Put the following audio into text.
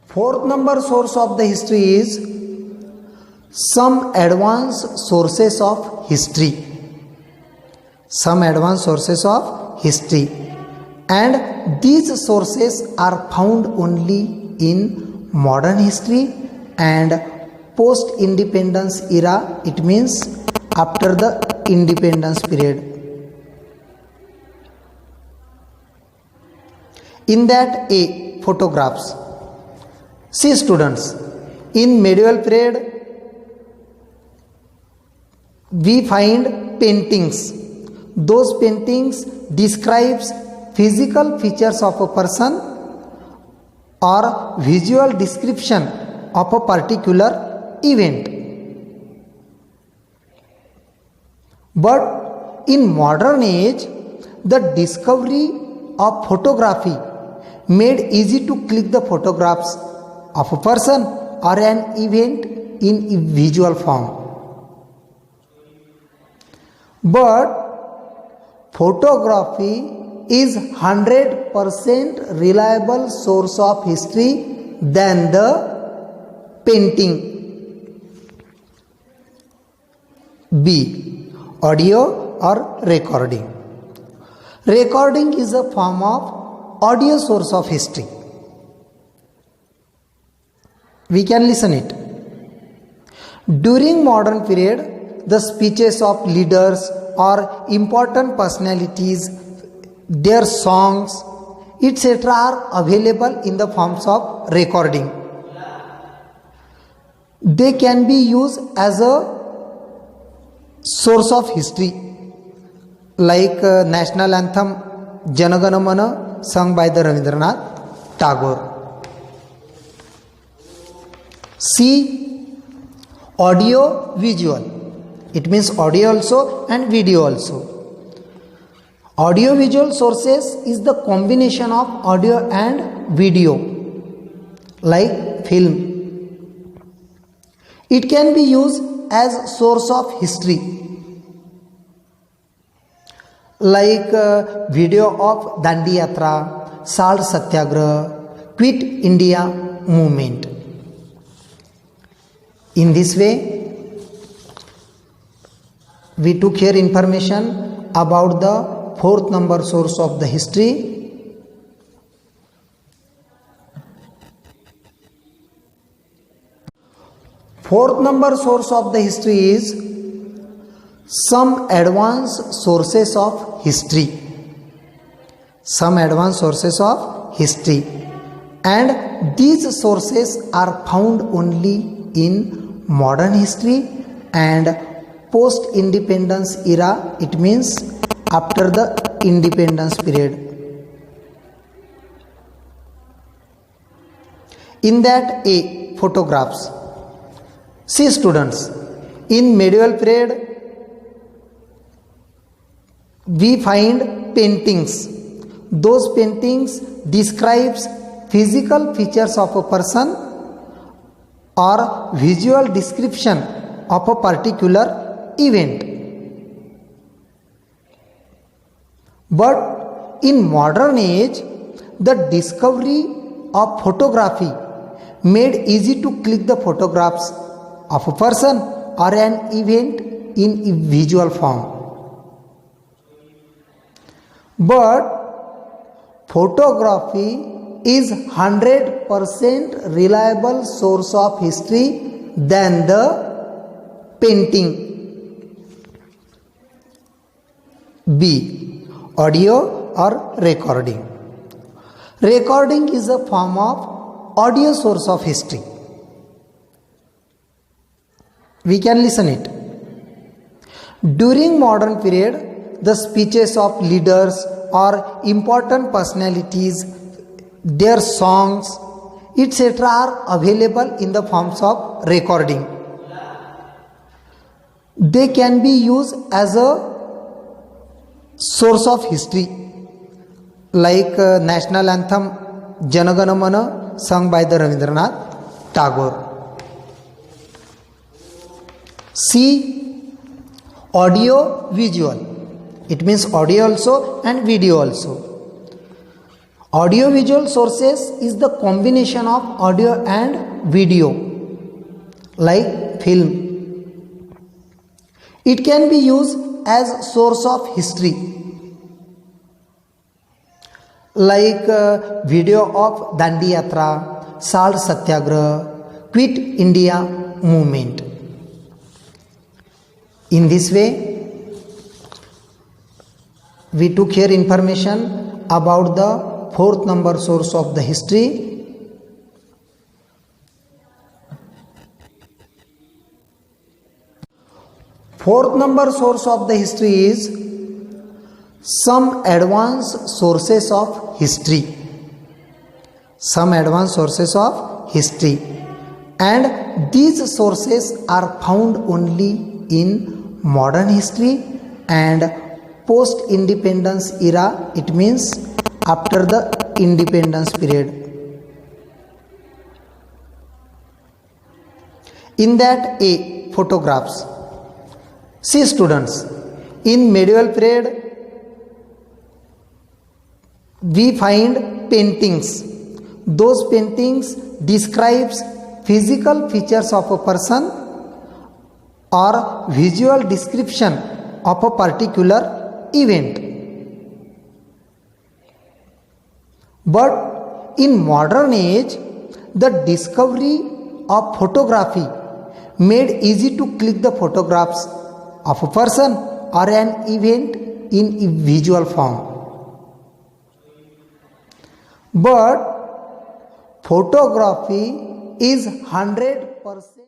Fourth number source of the history is some advanced sources of history. Some advanced sources of history, and these sources are found only in modern history and post independence era. It means after the independence period. In that, A, photographs. See students, in medieval period we find paintings. Those paintings describes physical features of a person or visual description of a particular event. But in modern age, the discovery of photography made easy to click the photographs of a person or an event in visual form. But photography is 100% reliable source of history than the painting. B, audio or recording. Recording is a form of audio source of history. We can listen it. During modern period, the speeches of leaders or important personalities, their songs, etc. are available in the forms of recording. They can be used as a source of history, like national anthem Jana Gana Mana sung by the Rabindranath Tagore. C, audio visual. It means audio also and video also. Audio visual sources is the combination of audio and video, like film. It can be used as source of history, like video of Dandi Yatra, Salt Satyagraha, Quit India movement. In this way, we took here information about the fourth number source of the history. Fourth number source of the history is some advanced sources of history. Some advanced sources of history, and these sources are found only in modern history and post independence era. It means after the independence period. In that, A, photographs. See students, in medieval period we find paintings. Those paintings describes physical features of a person or visual description of a particular event. But in modern age, the discovery of photography made easy to click the photographs of a person or an event in visual form. But photography is 100% reliable source of history than the painting. B, audio or recording. Recording is a form of audio source of history. We can listen it. During modern period, the speeches of leaders or important personalities, their songs, etc. are available in the forms of recording. They can be used as a source of history, like national anthem Jana Gana Mana sung by the Rabindranath Tagore. C, audio visual. It means audio also and video also. Audiovisual sources is the combination of audio and video, like film. It can be used as source of history, like video of Dandi Yatra, Salt Satyagraha, Quit India movement. In this way, we took here information about the fourth number source of the history. Fourth number source of the history is some advanced sources of history. Some advanced sources of history. And these sources are found only in modern history and post-independence era. It means after the independence period. In that, A, photographs. See students, in medieval period we find paintings. Those paintings describes physical features of a person or visual description of a particular event. But in modern age, the discovery of photography made easy to click the photographs of a person or an event in visual form. But photography is 100%